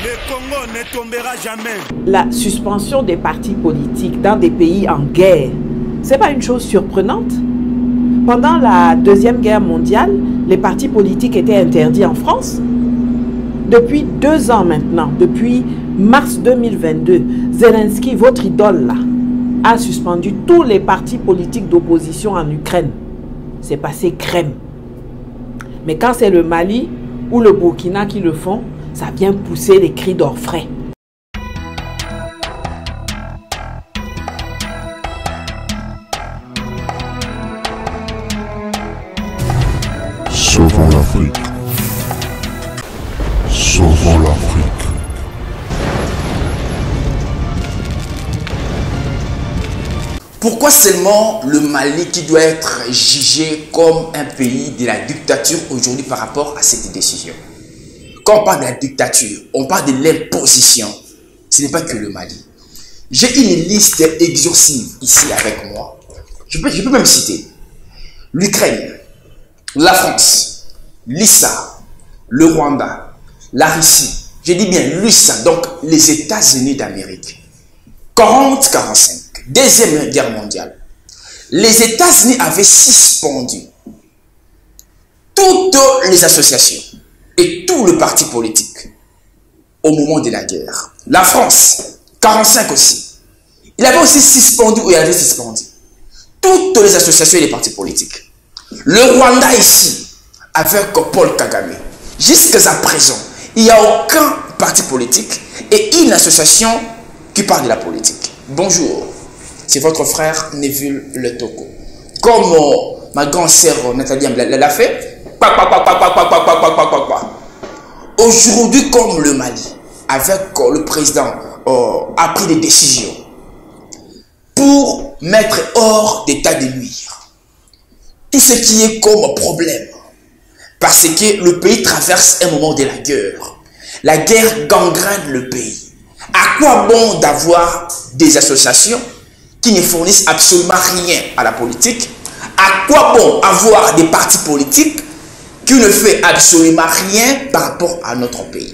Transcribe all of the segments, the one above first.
Le Congo ne tombera jamais. La suspension des partis politiques dans des pays en guerre, c'est pas une chose surprenante. Pendant la Deuxième Guerre mondiale, les partis politiques étaient interdits en France. Depuis 2 ans maintenant, depuis mars 2022, Zelensky, votre idole là, a suspendu tous les partis politiques d'opposition en Ukraine. C'est passé crème. Mais quand c'est le Mali ou le Burkina qui le font, ça vient pousser les cris d'orfraie. Sauvons l'Afrique. Sauvons l'Afrique. Pourquoi seulement le Mali qui doit être jugé comme un pays de la dictature aujourd'hui par rapport à cette décision? Quand on parle de la dictature, on parle de l'imposition. Ce n'est pas que le Mali. J'ai une liste exhaustive ici avec moi. Je peux même citer l'Ukraine, la France, l'ISA, le Rwanda, la Russie. Je dis bien l'USA, donc les États-Unis d'Amérique. 40-45. Deuxième guerre mondiale. Les États-Unis avaient suspendu toutes les associations et tout le parti politique au moment de la guerre. La France, 45 aussi. Il avait aussi suspendu, ou il avait suspendu toutes les associations et les partis politiques. Le Rwanda ici, avec Paul Kagame, jusqu'à présent, il n'y a aucun parti politique et une association qui parle de la politique. Bonjour, c'est votre frère Neville Le Toko. Comme ma grande sœur Nathalie l'a fait, aujourd'hui, comme le Mali, avec le président, a pris des décisions pour mettre hors d'état de nuire tout ce qui est comme problème. Parce que le pays traverse un moment de la guerre. La guerre gangrène le pays. À quoi bon d'avoir des associations qui ne fournissent absolument rien à la politique? À quoi bon avoir des partis politiques qui ne font absolument rien par rapport à notre pays?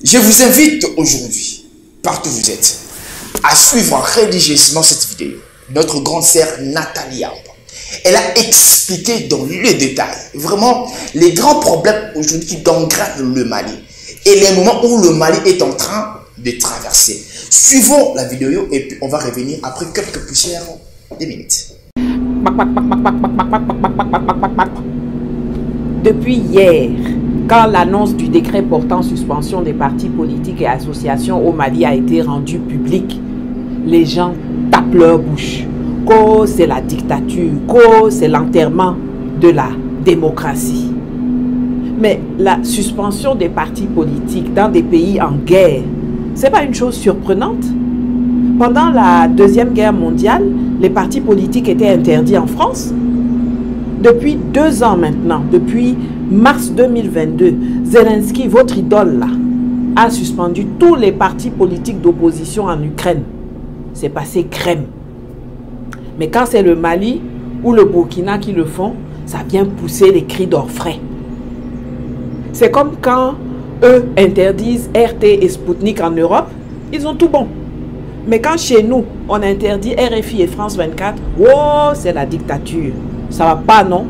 Je vous invite aujourd'hui, partout où vous êtes, à suivre religieusement cette vidéo. Notre grande sœur Nathalie Yamba. Elle a expliqué dans les détails, vraiment, les grands problèmes aujourd'hui qui gangrènent le Mali. Et les moments où le Mali est en train de traverser. Suivons la vidéo et puis on va revenir après quelques poussières de minutes. Depuis hier, quand l'annonce du décret portant suspension des partis politiques et associations au Mali a été rendue publique, les gens tapent leur bouche. Que c'est la dictature, que c'est l'enterrement de la démocratie. Mais la suspension des partis politiques dans des pays en guerre, c'est pas une chose surprenante. Pendant la Deuxième Guerre mondiale, les partis politiques étaient interdits en France. Depuis 2 ans maintenant, depuis mars 2022, Zelensky, votre idole là, a suspendu tous les partis politiques d'opposition en Ukraine. C'est passé crème. Mais quand c'est le Mali ou le Burkina qui le font, ça vient pousser les cris d'orfraie. C'est comme quand eux interdisent RT et Sputnik en Europe, ils ont tout bon. Mais quand chez nous, on interdit RFI et France 24, oh, c'est la dictature. Ça va pas, non?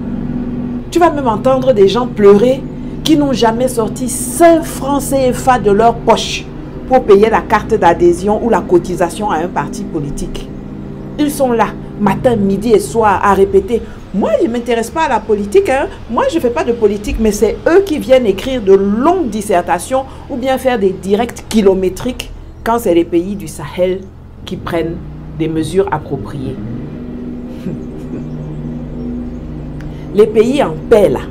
Tu vas même entendre des gens pleurer qui n'ont jamais sorti 5 francs CFA de leur poche pour payer la carte d'adhésion ou la cotisation à un parti politique. Ils sont là, matin, midi et soir, à répéter. Moi, je ne m'intéresse pas à la politique. Hein. Moi, je ne fais pas de politique, mais c'est eux qui viennent écrire de longues dissertations ou bien faire des directs kilométriques quand c'est les pays du Sahel qui prennent des mesures appropriées. Les pays en paix, là,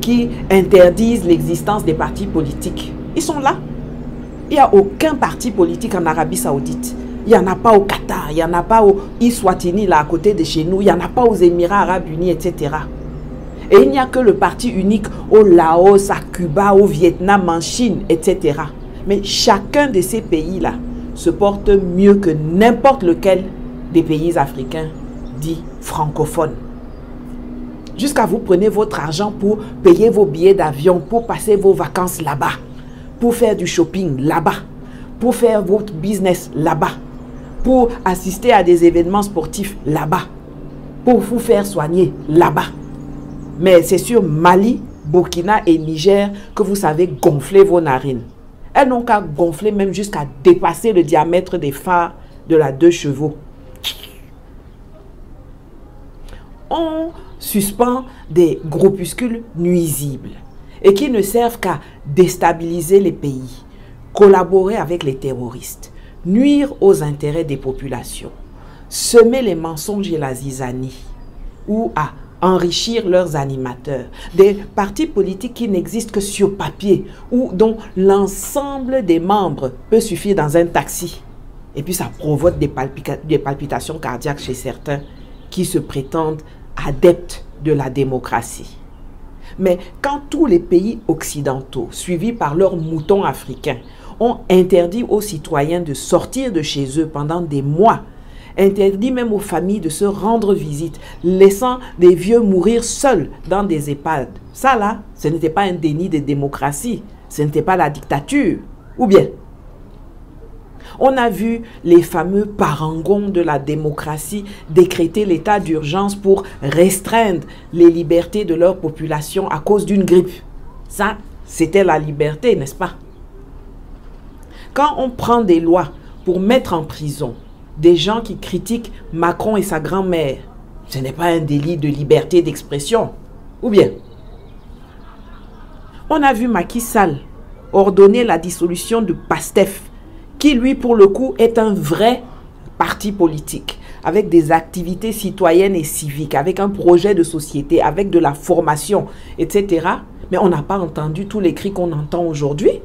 qui interdisent l'existence des partis politiques, ils sont là. Il n'y a aucun parti politique en Arabie Saoudite. Il n'y en a pas au Qatar, il n'y en a pas au Eswatini, là à côté de chez nous, il n'y en a pas aux Émirats Arabes Unis, etc. Et il n'y a que le parti unique au Laos, à Cuba, au Vietnam, en Chine, etc. Mais chacun de ces pays-là se porte mieux que n'importe lequel des pays africains dits francophones. Jusqu'à vous prenez votre argent pour payer vos billets d'avion, pour passer vos vacances là-bas. pour faire du shopping là-bas, pour faire votre business là-bas, pour assister à des événements sportifs là-bas, pour vous faire soigner là-bas. Mais c'est sur Mali, Burkina et Niger que vous savez gonfler vos narines. Elles n'ont qu'à gonfler même jusqu'à dépasser le diamètre des phares de la 2 chevaux. On suspend des groupuscules nuisibles et qui ne servent qu'à déstabiliser les pays, collaborer avec les terroristes, nuire aux intérêts des populations, semer les mensonges et la zizanie ou à enrichir leurs animateurs, des partis politiques qui n'existent que sur papier ou dont l'ensemble des membres peut suffire dans un taxi. Et puis ça provoque des palpitations cardiaques chez certains qui se prétendent adeptes de la démocratie. Mais quand tous les pays occidentaux, suivis par leurs moutons africains, ont interdit aux citoyens de sortir de chez eux pendant des mois, interdit même aux familles de se rendre visite, laissant des vieux mourir seuls dans des EHPAD. Ça là, ce n'était pas un déni de démocratie, ce n'était pas la dictature. Ou bien, on a vu les fameux parangons de la démocratie décréter l'état d'urgence pour restreindre les libertés de leur population à cause d'une grippe. Ça, c'était la liberté, n'est-ce pas? Quand on prend des lois pour mettre en prison des gens qui critiquent Macron et sa grand-mère, ce n'est pas un délit de liberté d'expression. Ou bien, on a vu Macky Sall ordonner la dissolution de PASTEF, qui lui, pour le coup, est un vrai parti politique, avec des activités citoyennes et civiques, avec un projet de société, avec de la formation, etc. Mais on n'a pas entendu tous les cris qu'on entend aujourd'hui.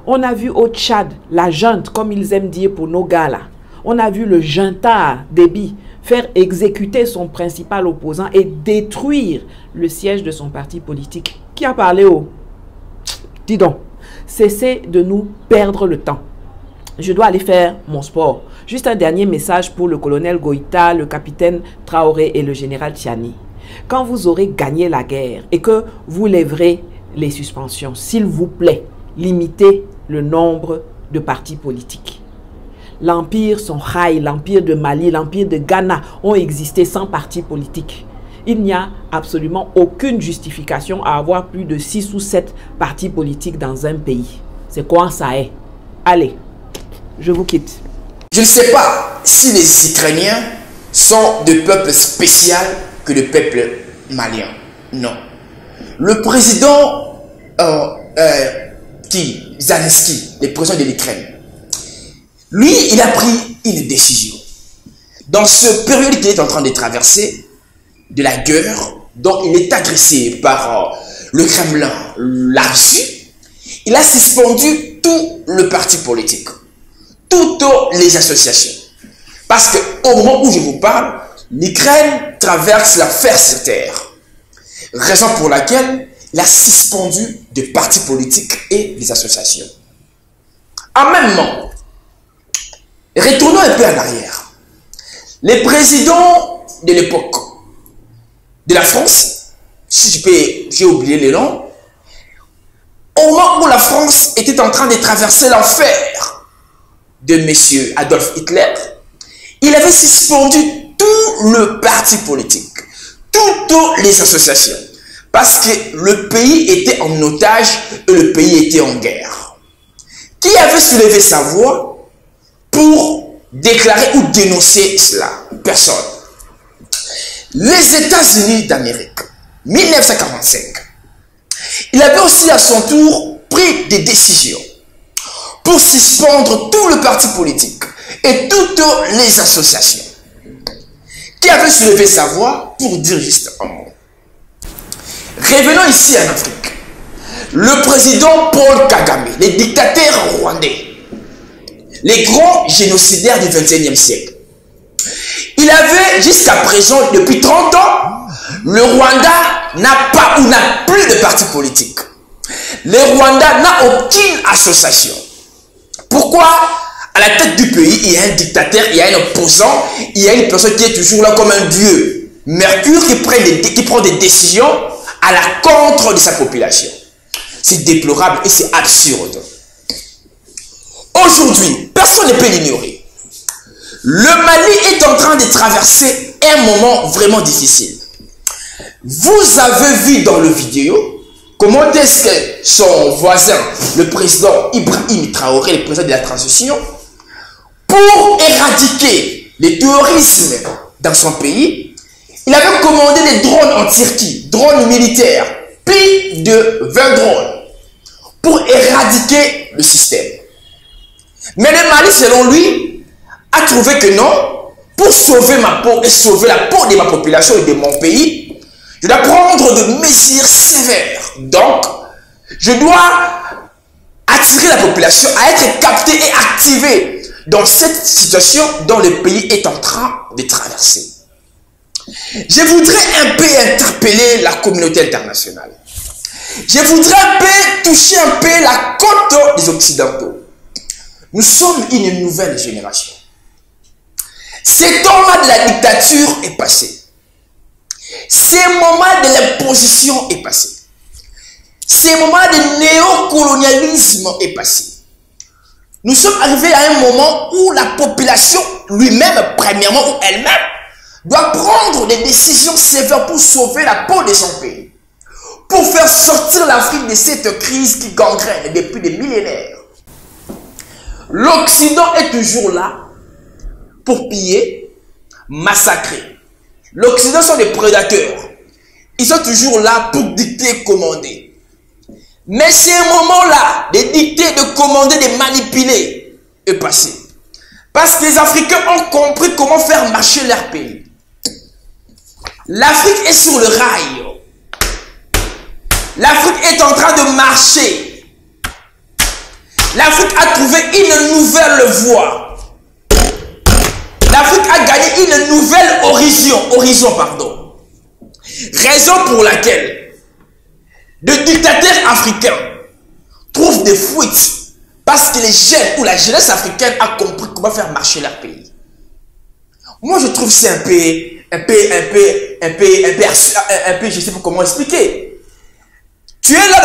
On a vu au Tchad, la junte, comme ils aiment dire pour nos gars là. On a vu le junta Déby faire exécuter son principal opposant et détruire le siège de son parti politique. Qui a parlé au... Dis donc, cessez de nous perdre le temps. Je dois aller faire mon sport. Juste un dernier message pour le colonel Goïta, le capitaine Traoré et le général Tchiani. Quand vous aurez gagné la guerre et que vous lèverez les suspensions, s'il vous plaît, limitez le nombre de partis politiques. L'empire Songhai, l'empire de Mali, l'empire de Ghana ont existé sans partis politiques. Il n'y a absolument aucune justification à avoir plus de 6 ou 7 partis politiques dans un pays. C'est quoi ça est? Allez, je vous quitte. Je ne sais pas si les Ukrainiens sont de peuple spécial que le peuple malien. Non. Le président Zelensky, le président de l'Ukraine, lui, il a pris une décision. Dans ce période qu'il est en train de traverser, de la guerre, dont il est agressé par le Kremlin, la Russie, il a suspendu tout le parti politique, toutes les associations. Parce qu'au moment où je vous parle, l'Ukraine traverse la fer sur terre. Raison pour laquelle il a suspendu des partis politiques et des associations. En même temps, retournons un peu en arrière. Les présidents de l'époque de la France, si j'ai oublié les noms, au moment où la France était en train de traverser l'enfer de M. Adolf Hitler, il avait suspendu tout le parti politique, toutes les associations, parce que le pays était en otage et le pays était en guerre. Qui avait soulevé sa voix pour déclarer ou dénoncer cela? Personne. Les États-Unis d'Amérique, 1945, il avait aussi à son tour pris des décisions pour suspendre tout le parti politique et toutes les associations. Qui avait soulevé sa voix pour dire juste un mot? Revenons ici en Afrique. Le président Paul Kagame, le dictateur rwandais, les grands génocidaires du XXIe siècle, il avait jusqu'à présent, depuis 30 ans, le Rwanda n'a pas ou n'a plus de parti politique. Le Rwanda n'a aucune association. Pourquoi? À la tête du pays, il y a un dictateur, il y a un opposant, il y a une personne qui est toujours là comme un dieu. Mercure qui prend des décisions à la contre de sa population. C'est déplorable et c'est absurde. Aujourd'hui, personne ne peut l'ignorer. Le Mali est en train de traverser un moment vraiment difficile. Vous avez vu dans le vidéo comment est-ce que son voisin, le président Ibrahim Traoré, le président de la transition, pour éradiquer le terrorisme dans son pays, il avait commandé des drones en Turquie, drones militaires, plus de 20 drones, pour éradiquer le système. Mais le Mali, selon lui, a trouvé que non, pour sauver ma peau et sauver la peau de ma population et de mon pays, je dois prendre de mesures sévères. Donc, je dois attirer la population à être captée et activée dans cette situation dont le pays est en train de traverser. Je voudrais un peu interpeller la communauté internationale. Je voudrais un peu toucher un peu la côte des Occidentaux. Nous sommes une nouvelle génération. Ce temps-là de la dictature est passé. Ce moment de l'imposition est passé. Ce moment de néocolonialisme est passé. Nous sommes arrivés à un moment où la population lui-même, premièrement, ou elle-même, doit prendre des décisions sévères pour sauver la peau de son pays. Pour faire sortir l'Afrique de cette crise qui gangrène depuis des millénaires. L'Occident est toujours là pour piller, massacrer. L'Occident sont des prédateurs. Ils sont toujours là pour dicter et commander. Mais c'est un moment-là de dicter, de commander, de manipuler est passé. Parce que les Africains ont compris comment faire marcher leur pays. L'Afrique est sur le rail. L'Afrique est en train de marcher. L'Afrique a trouvé une nouvelle voie. L'Afrique a gagné une nouvelle horizon. Raison pour laquelle les dictateurs africains trouvent des fuites parce que les jeunes ou la jeunesse africaine a compris comment faire marcher leur pays. Moi, je trouve c'est un peu, je sais pas comment expliquer. Tu es là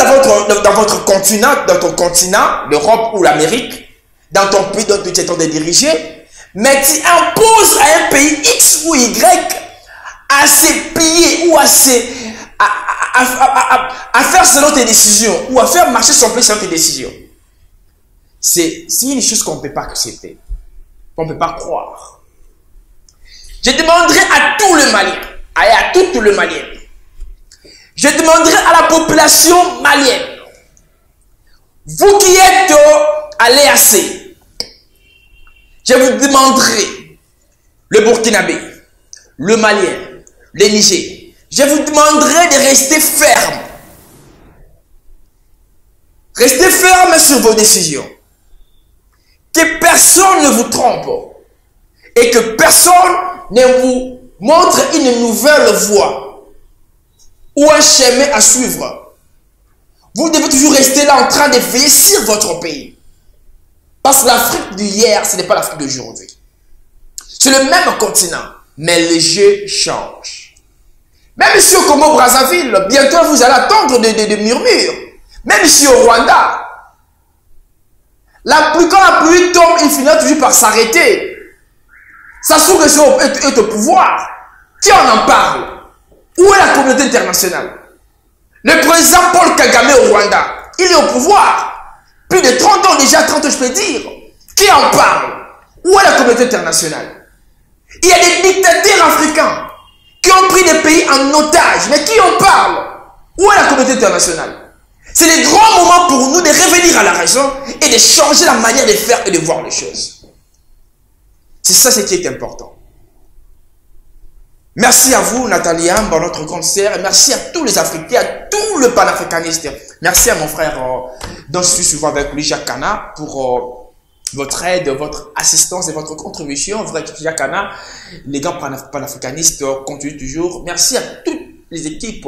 dans votre continent, dans ton continent, l'Europe ou l'Amérique, dans ton pays dont tu es en train de diriger, mais tu imposes à un pays X ou Y à se plier ou à faire selon tes décisions ou à faire marcher son pays selon tes décisions. C'est une chose qu'on ne peut pas accepter, qu'on ne peut pas croire. Je demanderai à tout le Malien, et à tout le Malien, je demanderai à la population malienne, vous qui êtes à l'EAC, je vous demanderai, le Burkinabé, le Malien, le Niger, je vous demanderai de rester ferme. Restez ferme sur vos décisions. Que personne ne vous trompe et que personne ne vous montre une nouvelle voie ou un chemin à suivre. Vous devez toujours rester là en train de veiller sur votre pays. Parce que l'Afrique d'hier, ce n'est pas l'Afrique d'aujourd'hui. C'est le même continent, mais les jeux changent. Même ici au Congo-Brazzaville, bientôt vous allez attendre des murmures. Même ici au Rwanda, quand la pluie tombe, il finit toujours par s'arrêter. Ça se trouve que est au pouvoir. Qui en parle? Où est la communauté internationale? Le président Paul Kagame au Rwanda, il est au pouvoir. Plus de 30 ans déjà, 30 ans je peux dire. Qui en parle? Où est la communauté internationale? Il y a des dictateurs africains qui ont pris des pays en otage. Mais qui en parle? Où est la communauté internationale? C'est le grand moment pour nous de revenir à la raison et de changer la manière de faire et de voir les choses. C'est ça ce qui est important. Merci à vous, Nathalie Amba, notre grande sœur, et merci à tous les Africains, à tout le panafricaniste. Merci à mon frère, dont je suis souvent avec lui, Jacques Kana, pour votre aide, votre assistance et votre contribution. Vrai Jacques Kana, les grands panafricanistes continuent toujours. Merci à toutes les équipes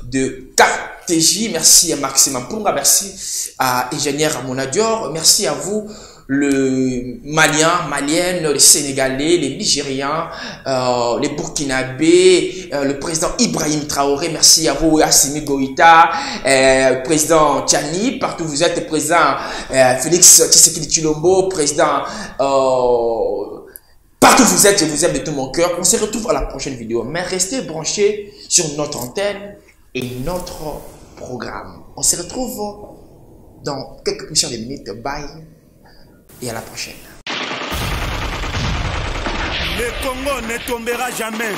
de KTJ, merci à Maxime Mpunga, merci à Ingénieur Amona Dior, merci à vous, le Malien, Malienne, les Sénégalais, les Nigériens, les Burkinabés, le président Ibrahim Traoré, merci à vous, Assimi Goïta, président Tchani, partout vous êtes, président Félix Tshisekedi Tshilombo, président partout vous êtes, je vous aime de tout mon cœur. On se retrouve à la prochaine vidéo, mais restez branchés sur notre antenne et notre programme. On se retrouve dans quelques puissantes minutes. Bye et à la prochaine. Le Congo ne tombera jamais.